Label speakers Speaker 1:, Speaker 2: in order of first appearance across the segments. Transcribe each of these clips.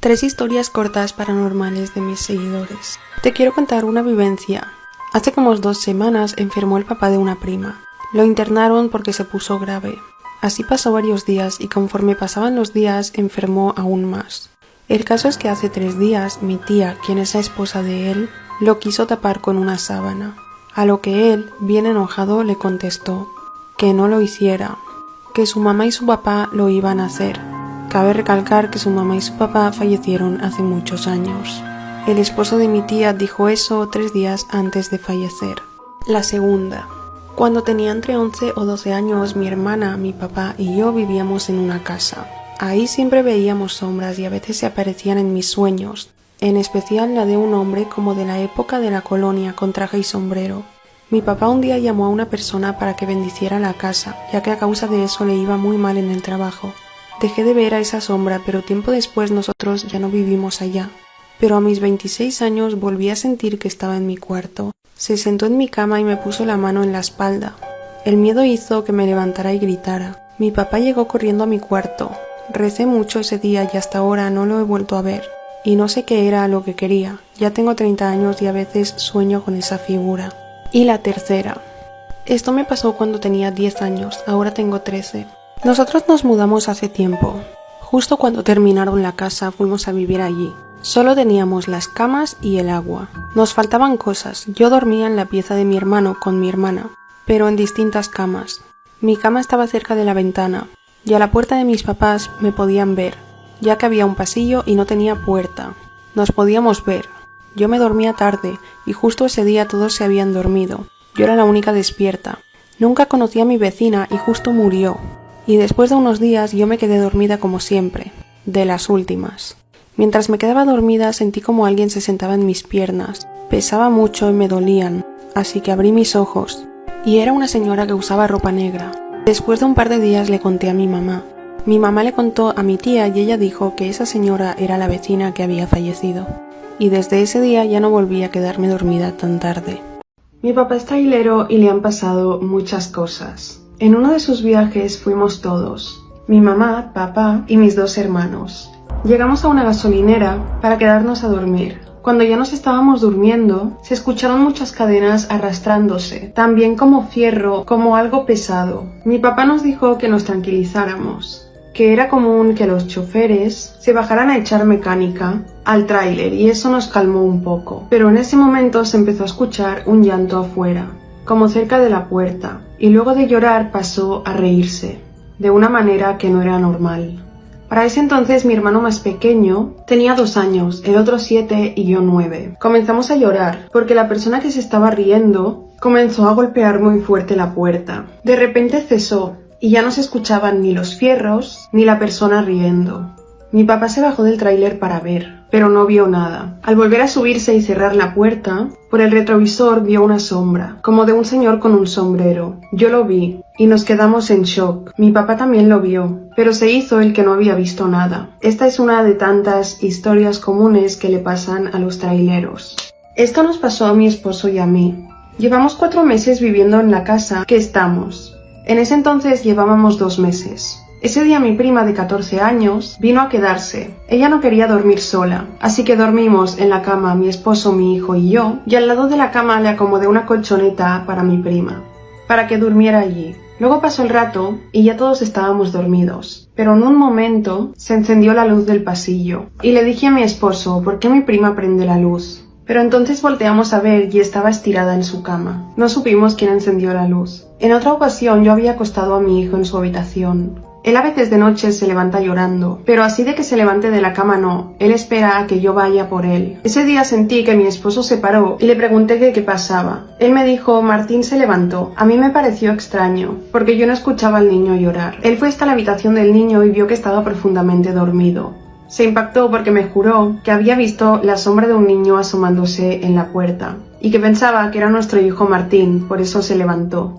Speaker 1: 3 historias cortas paranormales de mis seguidores. Te quiero contar una vivencia. Hace como 2 semanas enfermó el papá de una prima. Lo internaron porque se puso grave. Así pasó varios días y conforme pasaban los días enfermó aún más. El caso es que hace 3 días mi tía, quien es la esposa de él, lo quiso tapar con una sábana. A lo que él, bien enojado, le contestó que no lo hiciera, que su mamá y su papá lo iban a hacer. Cabe recalcar que su mamá y su papá fallecieron hace muchos años. El esposo de mi tía dijo eso 3 días antes de fallecer. La segunda. Cuando tenía entre 11 o 12 años, mi hermana, mi papá y yo vivíamos en una casa. Ahí siempre veíamos sombras y a veces se aparecían en mis sueños, en especial la de un hombre como de la época de la colonia con traje y sombrero. Mi papá un día llamó a una persona para que bendiciera la casa, ya que a causa de eso le iba muy mal en el trabajo. Dejé de ver a esa sombra, pero tiempo después nosotros ya no vivimos allá. Pero a mis 26 años volví a sentir que estaba en mi cuarto. Se sentó en mi cama y me puso la mano en la espalda. El miedo hizo que me levantara y gritara. Mi papá llegó corriendo a mi cuarto. Recé mucho ese día y hasta ahora no lo he vuelto a ver. Y no sé qué era lo que quería. Ya tengo 30 años y a veces sueño con esa figura. Y la tercera. Esto me pasó cuando tenía 10 años, ahora tengo 13. Nosotros nos mudamos hace tiempo. Justo cuando terminaron la casa fuimos a vivir allí. Solo teníamos las camas y el agua. Nos faltaban cosas. Yo dormía en la pieza de mi hermano con mi hermana, pero en distintas camas. Mi cama estaba cerca de la ventana, y a la puerta de mis papás me podían ver, ya que había un pasillo y no tenía puerta. Nos podíamos ver. Yo me dormía tarde, y justo ese día todos se habían dormido. Yo era la única despierta. Nunca conocí a mi vecina y justo murió. Y después de unos días yo me quedé dormida como siempre, de las últimas. Mientras me quedaba dormida sentí como alguien se sentaba en mis piernas. Pesaba mucho y me dolían, así que abrí mis ojos. Y era una señora que usaba ropa negra. Después de un par de días le conté a mi mamá. Mi mamá le contó a mi tía y ella dijo que esa señora era la vecina que había fallecido. Y desde ese día ya no volví a quedarme dormida tan tarde. Mi papá es trailero y le han pasado muchas cosas. En uno de sus viajes fuimos todos, mi mamá, papá y mis 2 hermanos. Llegamos a una gasolinera para quedarnos a dormir. Cuando ya nos estábamos durmiendo, se escucharon muchas cadenas arrastrándose, también como fierro, como algo pesado. Mi papá nos dijo que nos tranquilizáramos, que era común que los choferes se bajaran a echar mecánica al tráiler y eso nos calmó un poco. Pero en ese momento se empezó a escuchar un llanto afuera, como cerca de la puerta, y luego de llorar pasó a reírse, de una manera que no era normal. Para ese entonces mi hermano más pequeño tenía 2 años, el otro 7 y yo 9. Comenzamos a llorar, porque la persona que se estaba riendo comenzó a golpear muy fuerte la puerta. De repente cesó, y ya no se escuchaban ni los fierros, ni la persona riendo. Mi papá se bajó del tráiler para ver, pero no vio nada. Al volver a subirse y cerrar la puerta, por el retrovisor vio una sombra, como de un señor con un sombrero. Yo lo vi, y nos quedamos en shock. Mi papá también lo vio, pero se hizo el que no había visto nada. Esta es una de tantas historias comunes que le pasan a los traileros. Esto nos pasó a mi esposo y a mí. Llevamos 4 meses viviendo en la casa que estamos. En ese entonces llevábamos 2 meses. Ese día mi prima de 14 años vino a quedarse. Ella no quería dormir sola, así que dormimos en la cama mi esposo, mi hijo y yo, y al lado de la cama le acomodé una colchoneta para mi prima, para que durmiera allí. Luego pasó el rato y ya todos estábamos dormidos, pero en un momento se encendió la luz del pasillo, y le dije a mi esposo, ¿por qué mi prima prende la luz? Pero entonces volteamos a ver y estaba estirada en su cama. No supimos quién encendió la luz. En otra ocasión yo había acostado a mi hijo en su habitación. Él a veces de noche se levanta llorando, pero así de que se levante de la cama no, él espera a que yo vaya por él. Ese día sentí que mi esposo se paró y le pregunté qué pasaba. Él me dijo, Martín se levantó. A mí me pareció extraño, porque yo no escuchaba al niño llorar. Él fue hasta la habitación del niño y vio que estaba profundamente dormido. Se impactó porque me juró que había visto la sombra de un niño asomándose en la puerta, y que pensaba que era nuestro hijo Martín, por eso se levantó.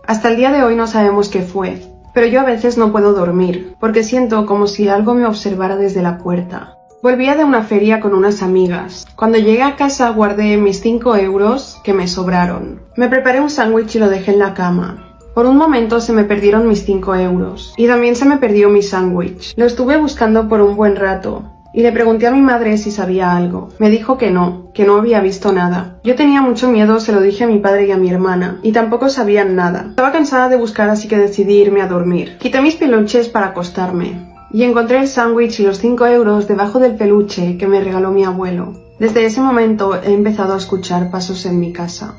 Speaker 1: Hasta el día de hoy no sabemos qué fue. Pero yo a veces no puedo dormir, porque siento como si algo me observara desde la puerta. Volvía de una feria con unas amigas. Cuando llegué a casa guardé mis 5 euros que me sobraron. Me preparé un sándwich y lo dejé en la cama. Por un momento se me perdieron mis 5 euros y también se me perdió mi sándwich. Lo estuve buscando por un buen rato, y le pregunté a mi madre si sabía algo. Me dijo que no había visto nada. Yo tenía mucho miedo, se lo dije a mi padre y a mi hermana, y tampoco sabían nada. Estaba cansada de buscar, así que decidí irme a dormir. Quité mis peluches para acostarme, y encontré el sándwich y los 5 euros debajo del peluche que me regaló mi abuelo. Desde ese momento he empezado a escuchar pasos en mi casa.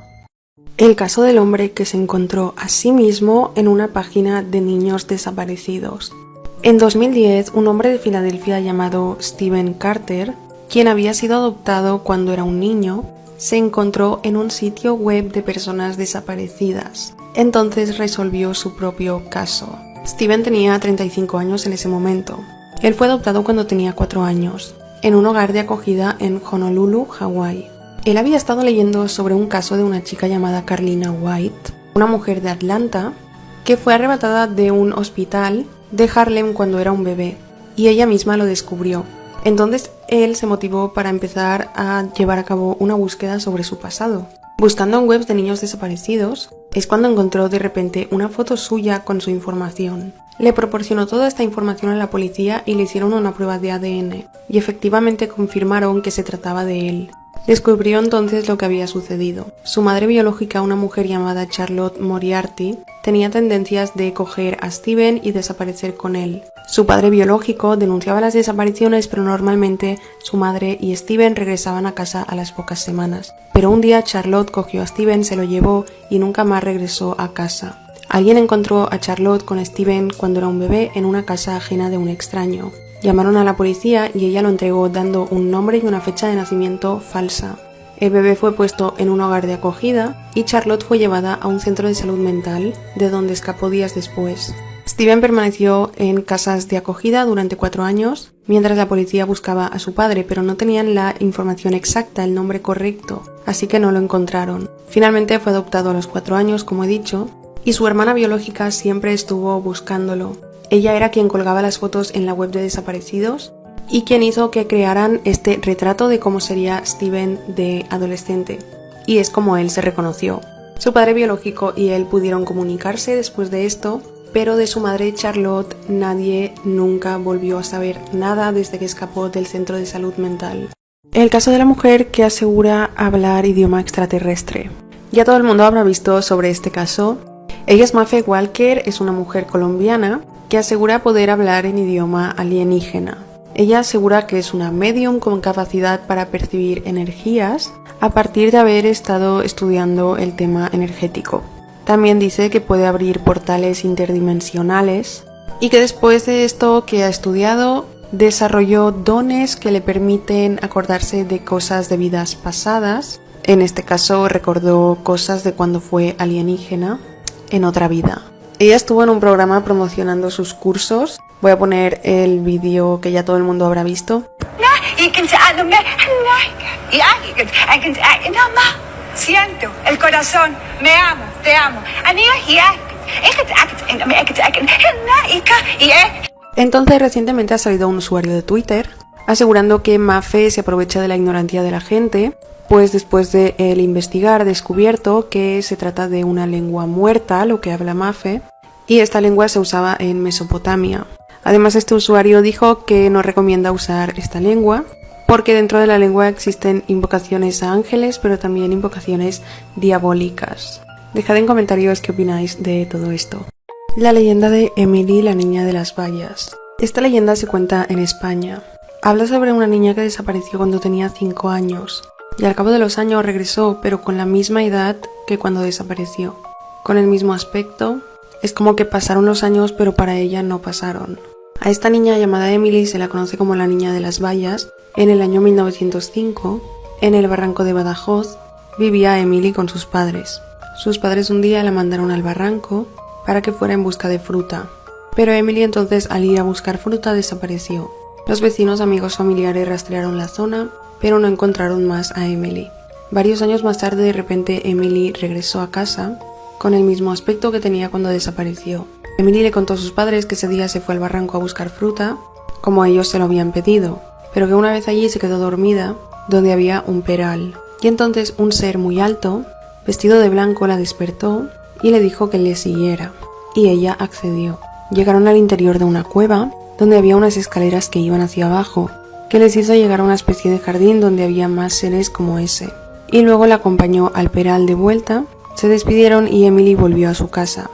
Speaker 1: El caso del hombre que se encontró a sí mismo en una página de niños desaparecidos. En 2010, un hombre de Filadelfia llamado Steven Carter, quien había sido adoptado cuando era un niño, se encontró en un sitio web de personas desaparecidas. Entonces resolvió su propio caso. Steven tenía 35 años en ese momento. Él fue adoptado cuando tenía 4 años, en un hogar de acogida en Honolulu, Hawái. Él había estado leyendo sobre un caso de una chica llamada Carlina White, una mujer de Atlanta, que fue arrebatada de un hospital de Harlem cuando era un bebé, y ella misma lo descubrió. Entonces él se motivó para empezar a llevar a cabo una búsqueda sobre su pasado. Buscando en webs de niños desaparecidos, es cuando encontró de repente una foto suya con su información. Le proporcionó toda esta información a la policía y le hicieron una prueba de ADN, y efectivamente confirmaron que se trataba de él. Descubrió entonces lo que había sucedido. Su madre biológica, una mujer llamada Charlotte Moriarty, tenía tendencias de coger a Steven y desaparecer con él. Su padre biológico denunciaba las desapariciones, pero normalmente su madre y Steven regresaban a casa a las pocas semanas. Pero un día Charlotte cogió a Steven, se lo llevó y nunca más regresó a casa. Alguien encontró a Charlotte con Steven cuando era un bebé en una casa ajena de un extraño. Llamaron a la policía y ella lo entregó dando un nombre y una fecha de nacimiento falsa. El bebé fue puesto en un hogar de acogida y Charlotte fue llevada a un centro de salud mental, de donde escapó días después. Steven permaneció en casas de acogida durante 4 años, mientras la policía buscaba a su padre, pero no tenían la información exacta, el nombre correcto, así que no lo encontraron. Finalmente fue adoptado a los 4 años, como he dicho, y su hermana biológica siempre estuvo buscándolo. Ella era quien colgaba las fotos en la web de desaparecidos y quien hizo que crearan este retrato de cómo sería Steven de adolescente. Y es como él se reconoció. Su padre biológico y él pudieron comunicarse después de esto, pero de su madre Charlotte nadie nunca volvió a saber nada desde que escapó del centro de salud mental. El caso de la mujer que asegura hablar idioma extraterrestre. Ya todo el mundo habrá visto sobre este caso. Ella es Mafe Walker, es una mujer colombiana que asegura poder hablar en idioma alienígena. Ella asegura que es una medium con capacidad para percibir energías a partir de haber estado estudiando el tema energético. También dice que puede abrir portales interdimensionales y que después de esto que ha estudiado desarrolló dones que le permiten acordarse de cosas de vidas pasadas. En este caso recordó cosas de cuando fue alienígena en otra vida. Ella estuvo en un programa promocionando sus cursos. Voy a poner el vídeo que ya todo el mundo habrá visto.
Speaker 2: Siento el corazón, me amo, te amo.
Speaker 1: Entonces recientemente ha salido un usuario de Twitter asegurando que Mafe se aprovecha de la ignorancia de la gente, pues después de él investigar ha descubierto que se trata de una lengua muerta, lo que habla Mafe, y esta lengua se usaba en Mesopotamia. Además, este usuario dijo que no recomienda usar esta lengua porque dentro de la lengua existen invocaciones a ángeles, pero también invocaciones diabólicas. Dejad en comentarios qué opináis de todo esto. La leyenda de Emily, la niña de las vallas. Esta leyenda se cuenta en España. Habla sobre una niña que desapareció cuando tenía 5 años y al cabo de los años regresó, pero con la misma edad que cuando desapareció, con el mismo aspecto. Es como que pasaron los años, pero para ella no pasaron. A esta niña llamada Emily se la conoce como la niña de las vallas. En el año 1905, en el barranco de Badajoz, vivía Emily con sus padres. Sus padres un día la mandaron al barranco para que fuera en busca de fruta, pero Emily entonces al ir a buscar fruta desapareció. Los vecinos, amigos, familiares rastrearon la zona, pero no encontraron más a Emily. Varios años más tarde, de repente, Emily regresó a casa con el mismo aspecto que tenía cuando desapareció. Emily le contó a sus padres que ese día se fue al barranco a buscar fruta, como ellos se lo habían pedido, pero que una vez allí se quedó dormida, donde había un peral. Y entonces un ser muy alto, vestido de blanco, la despertó y le dijo que le siguiera, y ella accedió. Llegaron al interior de una cueva, donde había unas escaleras que iban hacia abajo, que les hizo llegar a una especie de jardín donde había más seres como ese. Y luego la acompañó al peral de vuelta, se despidieron y Emily volvió a su casa.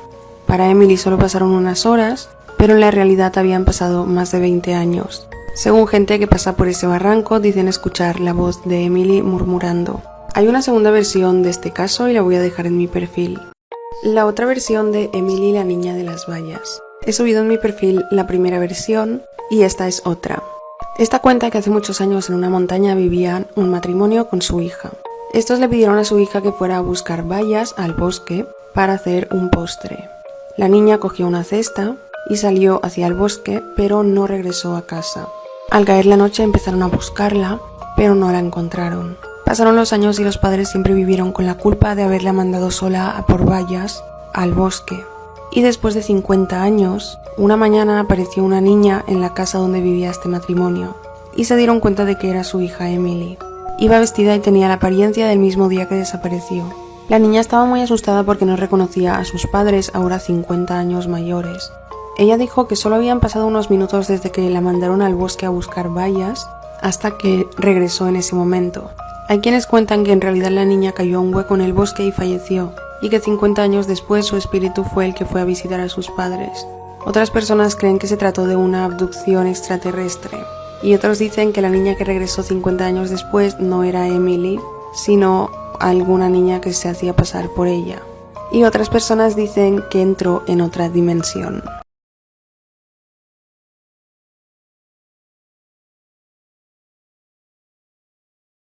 Speaker 1: Para Emily solo pasaron unas horas, pero en la realidad habían pasado más de 20 años. Según gente que pasa por ese barranco, dicen escuchar la voz de Emily murmurando. Hay una segunda versión de este caso y la voy a dejar en mi perfil. La otra versión de Emily la niña de las vallas. He subido en mi perfil la primera versión y esta es otra. Esta cuenta que hace muchos años en una montaña vivían un matrimonio con su hija. Estos le pidieron a su hija que fuera a buscar bayas al bosque para hacer un postre. La niña cogió una cesta y salió hacia el bosque, pero no regresó a casa. Al caer la noche empezaron a buscarla, pero no la encontraron. Pasaron los años y los padres siempre vivieron con la culpa de haberla mandado sola a por bayas al bosque. Y después de 50 años, una mañana apareció una niña en la casa donde vivía este matrimonio, y se dieron cuenta de que era su hija Emily. Iba vestida y tenía la apariencia del mismo día que desapareció. La niña estaba muy asustada porque no reconocía a sus padres, ahora 50 años mayores. Ella dijo que solo habían pasado unos minutos desde que la mandaron al bosque a buscar bayas hasta que regresó en ese momento. Hay quienes cuentan que en realidad la niña cayó a un hueco en el bosque y falleció, y que 50 años después su espíritu fue el que fue a visitar a sus padres. Otras personas creen que se trató de una abducción extraterrestre, y otros dicen que la niña que regresó 50 años después no era Emily, sino alguna niña que se hacía pasar por ella. Y otras personas dicen que entró en otra dimensión.